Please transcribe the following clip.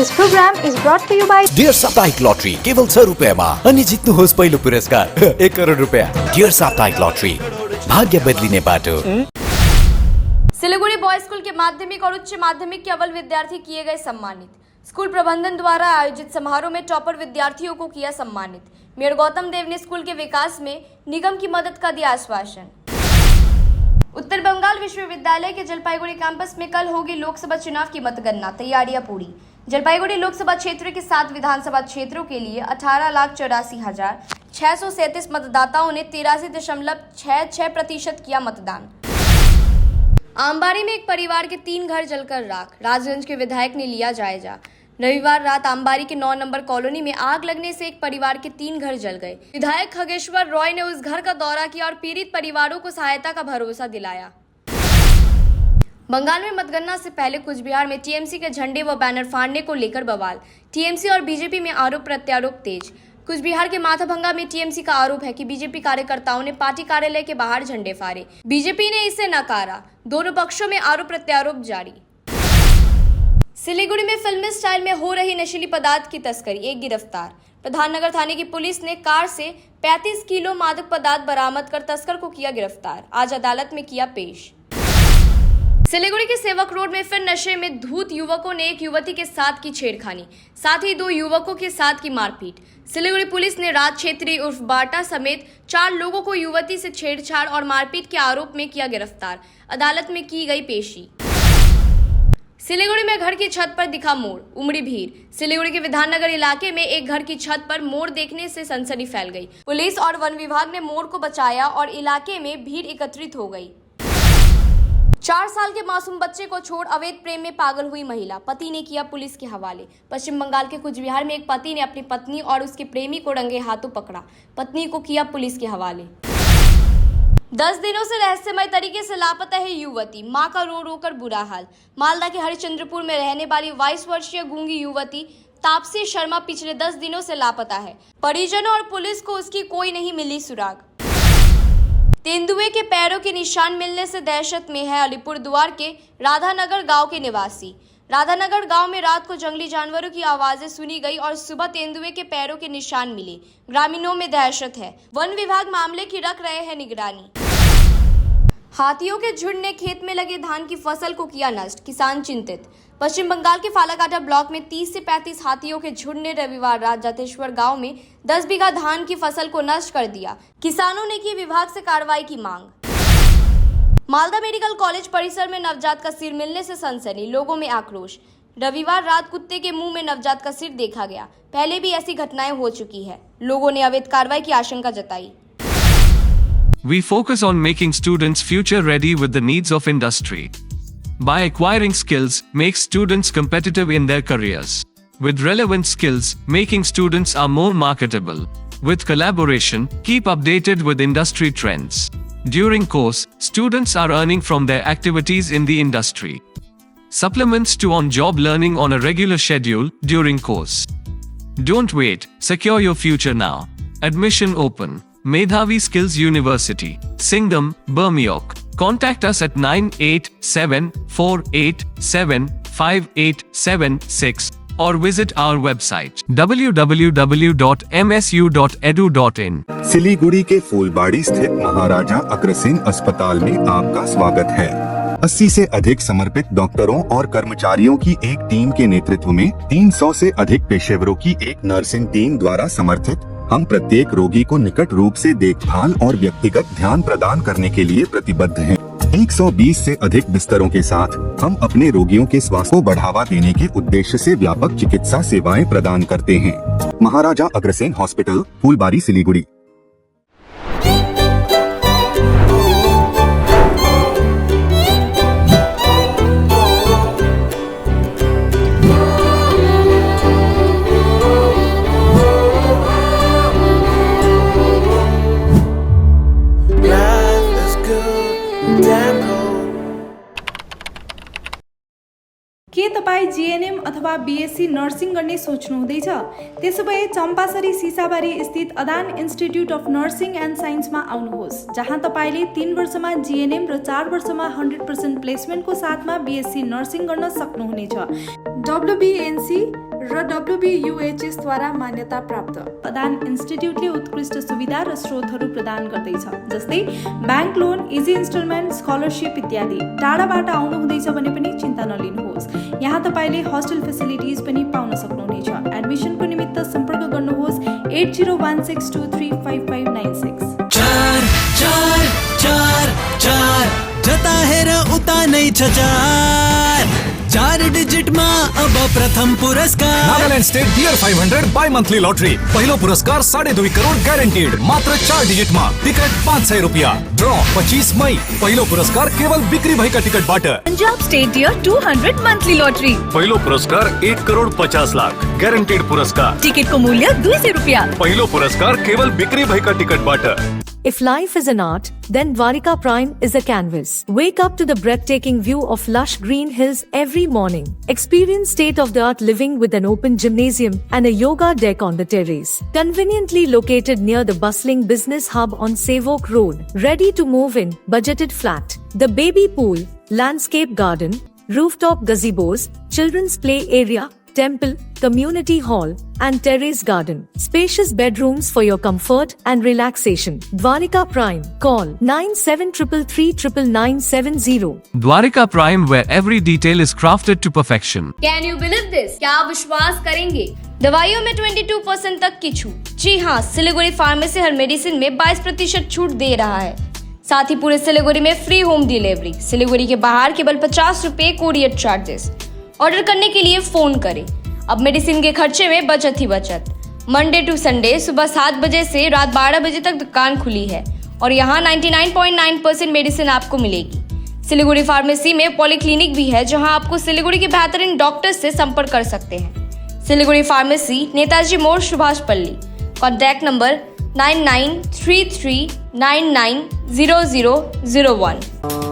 This program is brought to you by dear साप्ताहिक lottery केवल 6 रुपियाँमा अनि जित्नुहोस् पहिलो पुरस्कार 1 करोड रुपियाँ। डियर साप्ताहिक लॉटरी, भाग्य बदलिने बाटो। सिलीगुड़ी बॉयज स्कूल के माध्यमिक और उच्च माध्यमिक के अव्वल विद्यार्थी किए गए सम्मानित। स्कूल प्रबंधन द्वारा आयोजित समारोह में टॉपर विद्यार्थियों को किया सम्मानित। मेयर गौतम देव ने स्कूल के विकास में निगम की मदद का दिया आश्वासन। उत्तर बंगाल विश्वविद्यालय के जलपाईगुड़ी कैंपस में कल होगी लोकसभा चुनाव की मतगणना, तैयारियां पूरी। जलपाईगुड़ी लोकसभा क्षेत्र के 7 विधानसभा क्षेत्रों के लिए 18,84,637 मतदाताओं ने 83.66% किया मतदान। आमबाड़ी में एक परिवार के 3 घर जलकर राख, राजगंज के विधायक ने लिया जायजा। रविवार रात आमबाड़ी के 9 नंबर कॉलोनी में आग लगने से एक परिवार के 3 घर जल गए। विधायक खगेश्वर रॉय ने उस घर का दौरा किया और पीड़ित परिवारों को सहायता का भरोसा दिलाया। बंगाल में मतगणना से पहले कुचबिहार में टीएमसी के झंडे व बैनर फाड़ने को लेकर बवाल। टीएमसी और बीजेपी में आरोप प्रत्यारोप तेज। कुचबिहार के माथाभंगा में टीएमसी का आरोप है कि बीजेपी कार्यकर्ताओं ने पार्टी कार्यालय के बाहर झंडे फाड़े। बीजेपी ने इसे नकारा। दोनों पक्षों में आरोप प्रत्यारोप जारी। सिलीगुड़ी में फिल्मी स्टाइल में हो रही नशीली पदार्थ की तस्करी, एक गिरफ्तार। प्रधाननगर थाने की पुलिस ने कार से 35 किलो मादक पदार्थ बरामद कर तस्कर को किया गिरफ्तार। आज अदालत में किया पेश। सिलीगुड़ी के सेवक रोड में फिर नशे में धूत युवकों ने एक युवती के साथ की छेड़खानी, साथ ही 2 युवकों के साथ की मारपीट। सिलीगुड़ी पुलिस ने राज छेत्री उर्फ बाटा समेत 4 लोगों को युवती से छेड़छाड़ और मारपीट के आरोप में किया गिरफ्तार। अदालत में की गई पेशी। सिलीगुड़ी में घर की छत पर दिखा मोर, उमड़ी भीड़। सिलीगुड़ी के विधाननगर इलाके में एक घर की छत पर मोर देखने से सनसनी फैल गई। पुलिस और वन विभाग ने मोर को बचाया और इलाके में भीड़ एकत्रित हो गई। 4 साल के मासूम बच्चे को छोड़ अवैध प्रेम में पागल हुई महिला, पति ने किया पुलिस के हवाले। पश्चिम बंगाल के कुचबिहार में एक पति ने अपनी पत्नी और उसके प्रेमी को रंगे हाथों पकड़ा, पत्नी को किया पुलिस के हवाले। 10 दिनों से रहस्यमय तरीके से लापता है युवती, मां का रो रो कर बुरा हाल। मालदा के हरिश्चंद्रपुर में रहने वाली 22 वर्षीय गूंगी युवती तापसी शर्मा पिछले 10 दिनों से लापता है। परिजनों और पुलिस को उसकी कोई नहीं मिली सुराग। तेंदुए के पैरों के निशान मिलने से दहशत में है अलीपुरद्वार के राधानगर गांव के निवासी। राधानगर गांव में रात को जंगली जानवरों की आवाजें सुनी गई और सुबह तेंदुए के पैरों के निशान मिले। ग्रामीणों में दहशत है। वन विभाग मामले की रख रहे हैं निगरानी। हाथियों के झुंड ने खेत में लगे धान की फसल को किया नष्ट, किसान चिंतित। पश्चिम बंगाल के फालाकाटा ब्लॉक में 30 से 35 हाथियों के झुंड ने रविवार रात जतेश्वर गांव में 10 बीघा धान की फसल को नष्ट कर दिया। किसानों ने की विभाग से कार्रवाई की मांग। मालदा मेडिकल कॉलेज परिसर में नवजात का सिर मिलने से सनसनी, लोगों में आक्रोश। रविवार रात कुत्ते के मुंह में नवजात का सिर देखा गया। पहले भी ऐसी घटनाएं हो चुकी है। लोगों ने अवैध कार्रवाई की आशंका जताई। We focus on making students future ready with the needs of industry. By acquiring skills, make students competitive in their careers. With relevant skills, making students are more marketable. With collaboration, keep updated with industry trends. During course, students are earning from their activities in the industry. Supplements to on-job learning on a regular schedule during course. Don't wait, secure your future now. Admission open. Medhavi Skills University, Singham, Bermioc. Contact us at 9874875876 or visit our website www.msu.edu.in. Siliguri के फूलबाड़ी स्थित महाराजा अग्रसेन अस्पताल में आपका स्वागत है। 80 से अधिक समर्पित डॉक्टरों और कर्मचारियों की एक टीम के नेतृत्व में 300 से अधिक पेशेवरों की एक नर्सिंग टीम द्वारा समर्थित हम प्रत्येक रोगी को निकट रूप से देखभाल और व्यक्तिगत ध्यान प्रदान करने के लिए प्रतिबद्ध हैं। 120 से अधिक बिस्तरों के साथ हम अपने रोगियों के स्वास्थ्य को बढ़ावा देने के उद्देश्य से व्यापक चिकित्सा सेवाएं प्रदान करते हैं। महाराजा अग्रसेन हॉस्पिटल, फूलबाड़ी, सिलीगुड़ी। के तपाईँ जीएनएम अथवा बीएससी नर्सिङ गर्ने सोच्नुहुँदैछ? त्यसोभए चम्पासरी सिसाबारी स्थित अदान इन्स्टिट्युट अफ नर्सिङ एन्ड साइन्समा आउनुहोस्, जहाँ तपाईँले 3 वर्षमा जीएनएम र 4 वर्षमा 100% प्लेसमेन्टको साथमा बीएससी नर्सिङ गर्न सक्नुहुनेछ। WBNC र WBUHS द्वारा मान्यता प्राप्त। प्रदान इन्स्टिट्युटले उत्कृष्ट सुविधा र स्रोतहरू प्रदान गर्दैछ, जस्तै bank loan, easy instalment, scholarship इत्यादि। टाढाबाट आउनु हुँदैछ भने पनि चिन्ता नलिनुहोस्, यहाँ तपाईले होस्टेल फेसिलिटिज पनि पाउन सक्नुहुनेछ। एडमिसनको निमित्त सम्पर्क गर्नुहोस् 8016235596। चार चार चार चार जता हेर उता नै छ चार डिजिट मा अब प्रथम पुरस्कार। Nagaland state dear 500 bimonthly lottery. पहिलो पुरस्कार 2.5 करोड़ ग्यारेन्टेड मात्र 4 डिजिट में। टिकट 500 रुपया। ड्रॉ 25 मई। पहिलो पुरस्कार केवल बिक्री भएका टिकटबाट। Punjab state dear 200 monthly lottery. पहिलो पुरस्कार 1 करोड़ 50 लाख ग्यारेन्टेड पुरस्कार। टिकट को मूल्य 200 रुपया। पहिलो पुरस्कार केवल बिक्री भएका टिकटबाट। If life is an art, then Dwarika Prime is a canvas. Wake up to the breathtaking view of lush green hills every morning. Experience state-of-the-art living with an open gymnasium and a yoga deck on the terrace. Conveniently located near the bustling business hub on Savok Road. Ready to move in, budgeted flat. The baby pool, landscape garden, rooftop gazebos, children's play area, temple, community hall, and terrace garden. Spacious bedrooms for your comfort and relaxation. Dwarika Prime. Call 9733399970. Dwarika Prime, where every detail is crafted to perfection. Can you believe this? क्या आप विश्वास करेंगे? दवाइयों में 22% तक की छूट। जी हाँ, सिलीगुड़ी फार्मेसी हर मेडिसिन में 22% छूट दे रहा है। साथ ही पूरे सिलीगुड़ी में फ्री होम डिलीवरी। सिलीगुड़ी के बाहर केवल 50 रुपए कोरियर चार्जेस। ऑर्डर करने के लिए फोन करें। अब मेडिसिन के खर्चे में बचत ही बचत। मंडे टू संडे सुबह 7 बजे से रात 12 बजे तक दुकान खुली है और यहाँ 99.9% मेडिसिन आपको मिलेगी। सिलीगुड़ी फार्मेसी में पॉलीक्लिनिक भी है, जहाँ आपको सिलीगुड़ी के बेहतरीन डॉक्टर से संपर्क कर सकते हैं। सिलीगुड़ी फार्मेसी, नेताजी मोड़, सुभाष पल्ली। Contact number 9933990001।